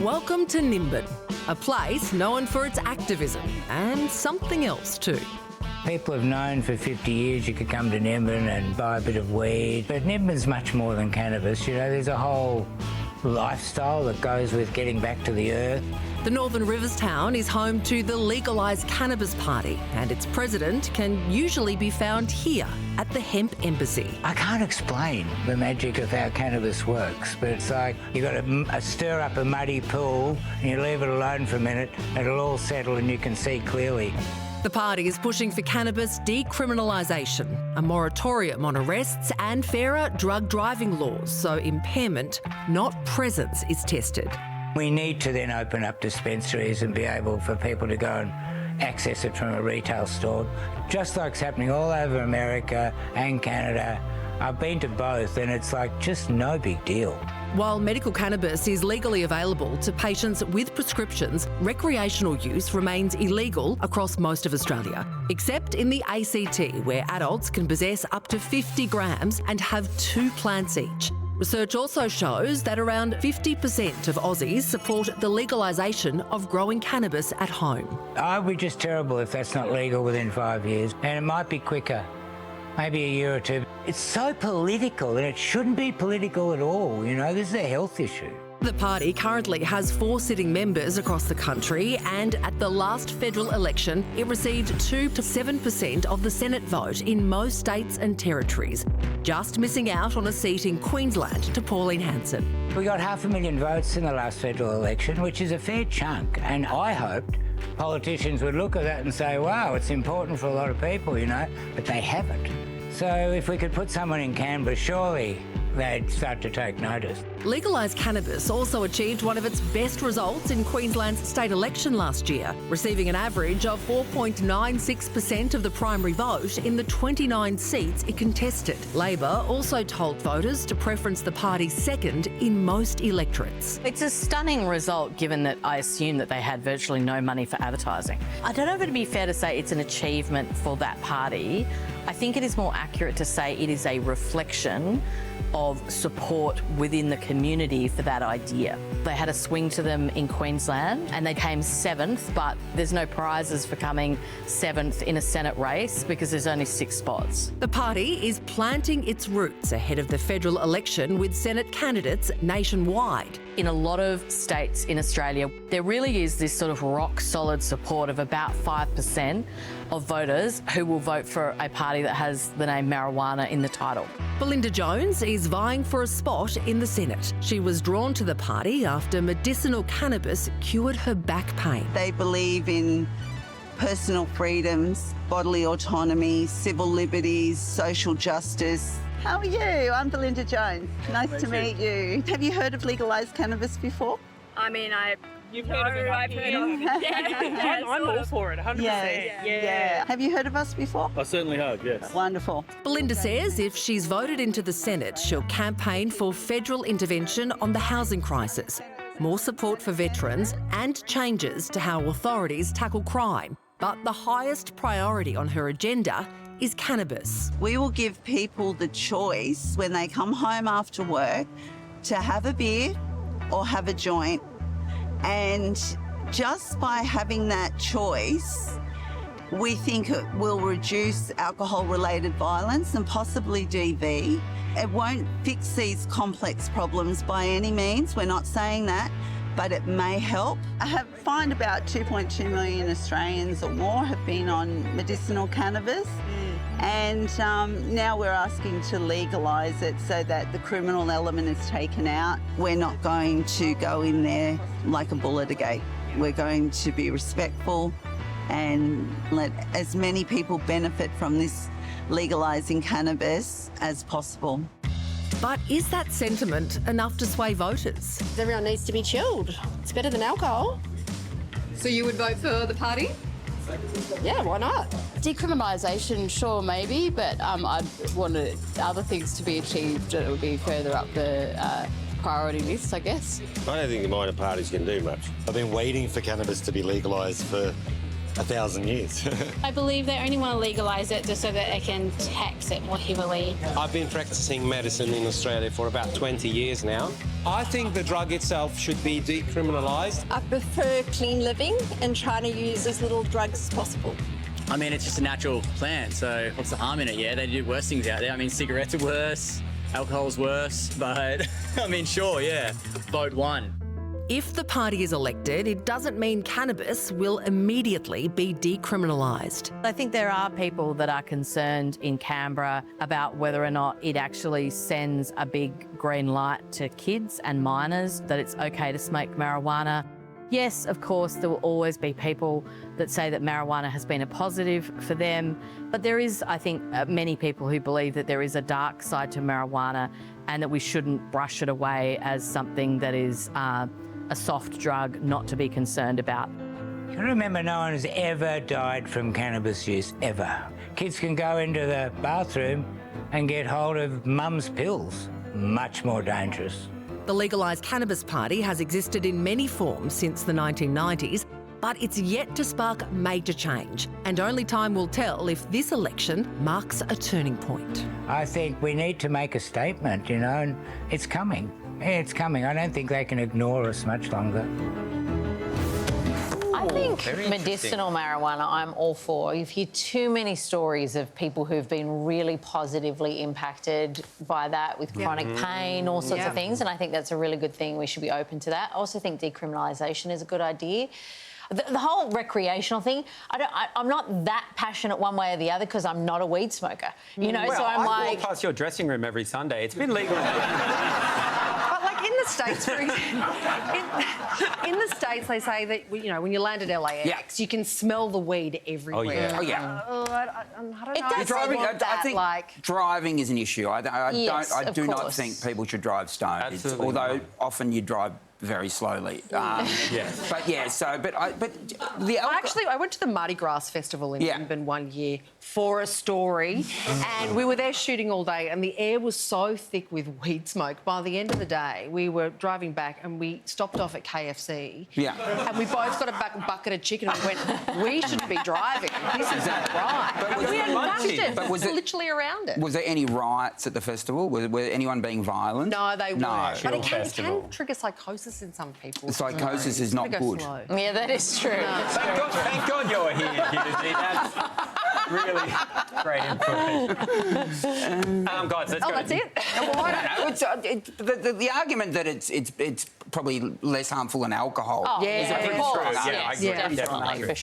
Welcome to Nimbin, a place known for its activism and something else too. People have known for 50 years you could come to Nimbin and buy a bit of weed, but Nimbin's much more than cannabis. You know, there's a whole lifestyle that goes with getting back to the earth. The Northern Rivers town is home to the Legalise Cannabis Party, and its president can usually be found here at the Hemp Embassy. I can't explain the magic of how cannabis works, but it's like you've got to stir up a muddy pool and you leave it alone for a minute, it'll all settle and you can see clearly. The party is pushing for cannabis decriminalisation, a moratorium on arrests and fairer drug driving laws so impairment, not presence, is tested. We need to then open up dispensaries and be able for people to go and access it from a retail store, just like it's happening all over America and Canada. I've been to both and it's like just no big deal. While medical cannabis is legally available to patients with prescriptions, recreational use remains illegal across most of Australia, except in the ACT, where adults can possess up to 50 grams and have 2 plants each. Research also shows that around 50% of Aussies support the legalisation of growing cannabis at home. I would be just terrible if that's not legal within 5 years, and it might be quicker, maybe a year or two. It's so political and it shouldn't be political at all, you know, this is a health issue. The party currently has 4 sitting members across the country, and at the last federal election, it received 2 to 7% of the Senate vote in most states and territories, just missing out on a seat in Queensland to Pauline Hanson. We got 500,000 votes in the last federal election, which is a fair chunk, and I hoped politicians would look at that and say, wow, it's important for a lot of people, you know, but they haven't. So if we could put someone in Canberra, surely they'd start to take notice. Legalise Cannabis also achieved one of its best results in Queensland's state election last year, receiving an average of 4.96% of the primary vote in the 29 seats it contested. Labor also told voters to preference the party second in most electorates. It's a stunning result given that I assume that they had virtually no money for advertising. I don't know if it'd be fair to say it's an achievement for that party. I think it is more accurate to say it is a reflection of support within the community for that idea. They had a swing to them in Queensland and they came 7th, but there's no prizes for coming 7th in a Senate race because there's only 6 spots. The party is planting its roots ahead of the federal election with Senate candidates nationwide. In a lot of states in Australia, there really is this sort of rock-solid support of about 5% of voters who will vote for a party that has the name marijuana in the title. Belinda Jones is vying for a spot in the Senate. She was drawn to the party after medicinal cannabis cured her back pain. They believe in personal freedoms, bodily autonomy, civil liberties, social justice. How are you? I'm Belinda Jones. Nice to meet you. Have you heard of Legalise Cannabis before? I mean, You've heard of it, I've heard of it. Yeah, I'm all for it, 100%. Yeah. Have you heard of us before? I certainly have, yes. Wonderful. Belinda says if she's voted into the Senate, she'll campaign for federal intervention on the housing crisis, more support for veterans and changes to how authorities tackle crime. But the highest priority on her agenda is cannabis. We will give people the choice when they come home after work to have a beer or have a joint. And just by having that choice, we think it will reduce alcohol-related violence and possibly DV. It won't fix these complex problems by any means. We're not saying that, but it may help. I have find about 2.2 million Australians or more have been on medicinal cannabis. And now we're asking to legalise it so that the criminal element is taken out. We're not going to go in there like a bull at a gate. We're going to be respectful and let as many people benefit from this legalising cannabis as possible. But is that sentiment enough to sway voters? Everyone needs to be chilled. It's better than alcohol. So you would vote for the party? Yeah, why not? Decriminalisation, sure, maybe, but I'd want other things to be achieved that would be further up the priority list, I guess. I don't think the minor parties can do much. I've been waiting for cannabis to be legalised for 1,000 years. I believe they only want to legalise it just so that they can tax it more heavily. I've been practising medicine in Australia for about 20 years now, I think the drug itself should be decriminalised. I prefer clean living and trying to use as little drugs as possible. I mean, it's just a natural plant, so what's the harm in it? Yeah, they do worse things out there. I mean, cigarettes are worse, alcohol's worse, but I mean, sure, yeah, vote one. If the party is elected, it doesn't mean cannabis will immediately be decriminalised. I think there are people that are concerned in Canberra about whether or not it actually sends a big green light to kids and minors that it's okay to smoke marijuana. Yes, of course, there will always be people that say that marijuana has been a positive for them, but there is, I think, many people who believe that there is a dark side to marijuana and that we shouldn't brush it away as something that is a soft drug not to be concerned about. You remember no one has ever died from cannabis use, ever. Kids can go into the bathroom and get hold of mum's pills. Much more dangerous. The Legalise Cannabis Party has existed in many forms since the 1990s, but it's yet to spark major change. And only time will tell if this election marks a turning point. I think we need to make a statement, you know, and it's coming. It's coming. I don't think they can ignore us much longer. I think medicinal marijuana I'm all for. You've heard too many stories of people who've been really positively impacted by that with chronic pain, all sorts of things, and I think that's a really good thing. We should be open to that. I also think decriminalisation is a good idea. The whole recreational thing, I'm not that passionate one way or the other because I'm not a weed smoker, you know, Well, so I'm I like... walk past your dressing room every Sunday. It's been legal. But like in the States, for example, in the States, they say that, you know, when you land at LAX, you can smell the weed everywhere. Oh, yeah. I don't know. I think driving is an issue. I do not course. think people should drive stoned. Although often you drive very slowly. Yes. But yeah, so I went to the Mardi Gras festival in Brisbane one year for a story, and we were there shooting all day, and the air was so thick with weed smoke. By the end of the day, we were driving back, and we stopped off at KFC. Yeah. And we both got a bucket of chicken, and we went, "We shouldn't be driving. This isn't right." But We had it. But was it literally around it. Was there any riots at the festival? Were anyone being violent? No, they weren't. But it can festival. trigger psychosis in some people. Psychosis is not good. Yeah, that is true. Thank God you're here, Kizzy. That's really great information. Guys, let's go. That's it? The argument that it's probably less harmful than alcohol. Yeah, is a pretty of course. strong Yes, argument. definitely.